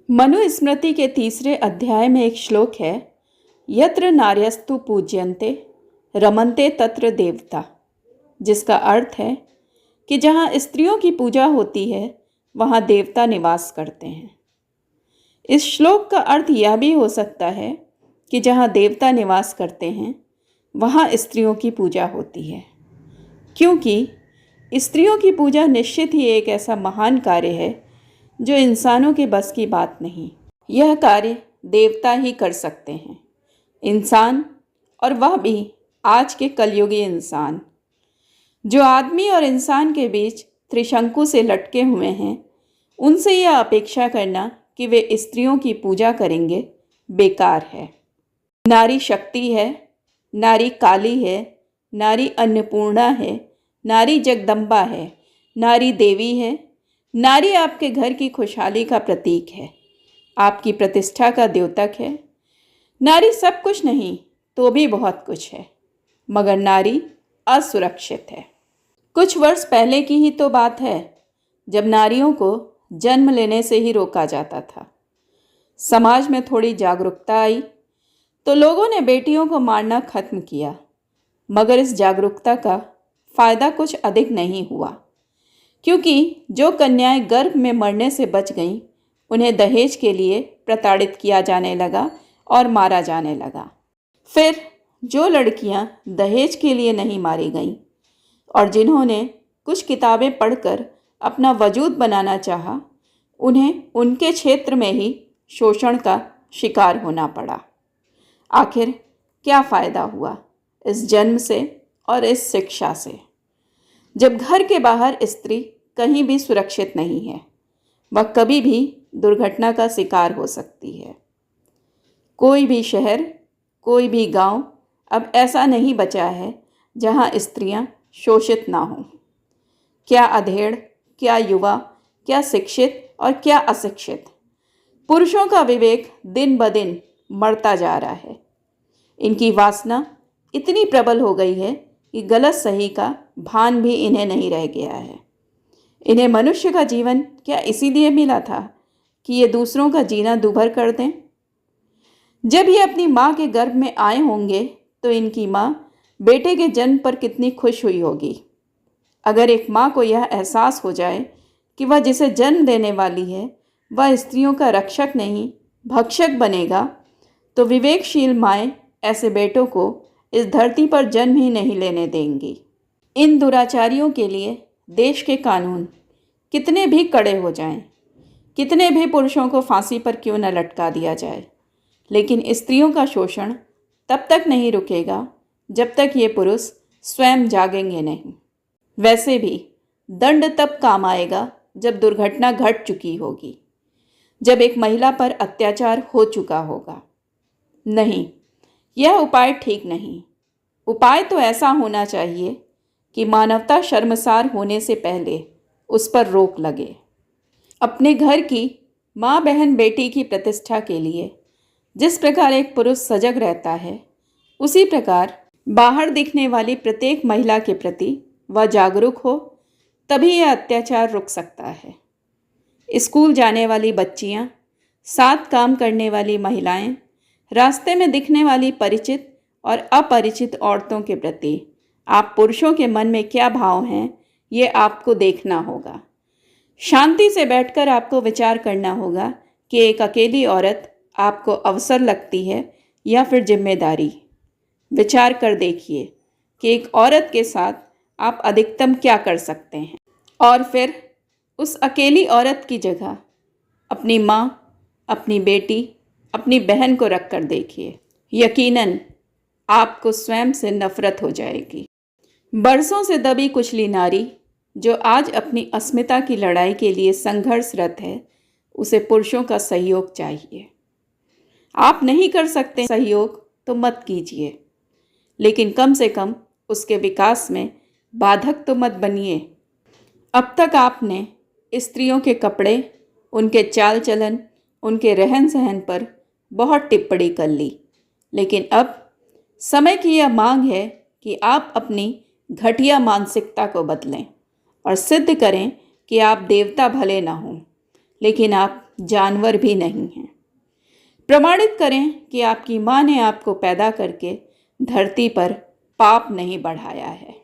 मनुस्मृति के 3 अध्याय में एक श्लोक है, यत्र नार्यस्तु पूज्यन्ते रमन्ते तत्र देवता, जिसका अर्थ है कि जहाँ स्त्रियों की पूजा होती है वहाँ देवता निवास करते हैं। इस श्लोक का अर्थ यह भी हो सकता है कि जहाँ देवता निवास करते हैं वहाँ स्त्रियों की पूजा होती है, क्योंकि स्त्रियों की पूजा निश्चित ही एक ऐसा महान कार्य है जो इंसानों के बस की बात नहीं। यह कार्य देवता ही कर सकते हैं। इंसान, और वह भी आज के कलयुगी इंसान, जो आदमी और इंसान के बीच त्रिशंकु से लटके हुए हैं, उनसे यह अपेक्षा करना कि वे स्त्रियों की पूजा करेंगे बेकार है। नारी शक्ति है, नारी काली है, नारी अन्नपूर्णा है, नारी जगदम्बा है, नारी देवी है। नारी आपके घर की खुशहाली का प्रतीक है, आपकी प्रतिष्ठा का द्योतक है। नारी सब कुछ नहीं तो भी बहुत कुछ है, मगर नारी असुरक्षित है। कुछ वर्ष पहले की ही तो बात है जब नारियों को जन्म लेने से ही रोका जाता था। समाज में थोड़ी जागरूकता आई तो लोगों ने बेटियों को मारना खत्म किया, मगर इस जागरूकता का फ़ायदा कुछ अधिक नहीं हुआ, क्योंकि जो कन्याएं गर्भ में मरने से बच गईं उन्हें दहेज के लिए प्रताड़ित किया जाने लगा और मारा जाने लगा। फिर जो लड़कियां दहेज के लिए नहीं मारी गईं और जिन्होंने कुछ किताबें पढ़कर अपना वजूद बनाना चाहा, उन्हें उनके क्षेत्र में ही शोषण का शिकार होना पड़ा। आखिर क्या फ़ायदा हुआ इस जन्म से और इस शिक्षा से, जब घर के बाहर स्त्री कहीं भी सुरक्षित नहीं है, वह कभी भी दुर्घटना का शिकार हो सकती है। कोई भी शहर, कोई भी गांव अब ऐसा नहीं बचा है जहां स्त्रियां शोषित ना हों। क्या अधेड़, क्या युवा, क्या शिक्षित और क्या अशिक्षित, पुरुषों का विवेक दिन ब दिन मरता जा रहा है। इनकी वासना इतनी प्रबल हो गई है कि गलत सही का भान भी इन्हें नहीं रह गया है। इन्हें मनुष्य का जीवन क्या इसीलिए मिला था कि ये दूसरों का जीना दूभर कर दें? जब ये अपनी माँ के गर्भ में आए होंगे तो इनकी माँ बेटे के जन्म पर कितनी खुश हुई होगी। अगर एक माँ को यह एहसास हो जाए कि वह जिसे जन्म देने वाली है वह स्त्रियों का रक्षक नहीं भक्षक बनेगा, तो विवेकशील माएँ ऐसे बेटों को इस धरती पर जन्म ही नहीं लेने देंगी। इन दुराचारियों के लिए देश के कानून कितने भी कड़े हो जाएं, कितने भी पुरुषों को फांसी पर क्यों न लटका दिया जाए, लेकिन स्त्रियों का शोषण तब तक नहीं रुकेगा जब तक ये पुरुष स्वयं जागेंगे नहीं। वैसे भी दंड तब काम आएगा जब दुर्घटना घट चुकी होगी, जब एक महिला पर अत्याचार हो चुका होगा। नहीं, यह उपाय ठीक नहीं। उपाय तो ऐसा होना चाहिए कि मानवता शर्मसार होने से पहले उस पर रोक लगे। अपने घर की माँ, बहन, बेटी की प्रतिष्ठा के लिए जिस प्रकार एक पुरुष सजग रहता है, उसी प्रकार बाहर दिखने वाली प्रत्येक महिला के प्रति वह जागरूक हो, तभी यह अत्याचार रुक सकता है। स्कूल जाने वाली बच्चियाँ, साथ काम करने वाली महिलाएं, रास्ते में दिखने वाली परिचित और अपरिचित औरतों के प्रति आप पुरुषों के मन में क्या भाव हैं, ये आपको देखना होगा। शांति से बैठकर आपको विचार करना होगा कि एक अकेली औरत आपको अवसर लगती है या फिर जिम्मेदारी। विचार कर देखिए कि एक औरत के साथ आप अधिकतम क्या कर सकते हैं, और फिर उस अकेली औरत की जगह अपनी माँ, अपनी बेटी, अपनी बहन को रख कर देखिए। यकीनन आपको स्वयं से नफरत हो जाएगी। बरसों से दबी कुचली नारी जो आज अपनी अस्मिता की लड़ाई के लिए संघर्षरत है, उसे पुरुषों का सहयोग चाहिए। आप नहीं कर सकते सहयोग तो मत कीजिए, लेकिन कम से कम उसके विकास में बाधक तो मत बनिए। अब तक आपने स्त्रियों के कपड़े, उनके चाल चलन, उनके रहन सहन पर बहुत टिप्पणी कर ली, लेकिन अब समय की यह मांग है कि आप अपनी घटिया मानसिकता को बदलें और सिद्ध करें कि आप देवता भले ना हों, लेकिन आप जानवर भी नहीं हैं। प्रमाणित करें कि आपकी माँ ने आपको पैदा करके धरती पर पाप नहीं बढ़ाया है।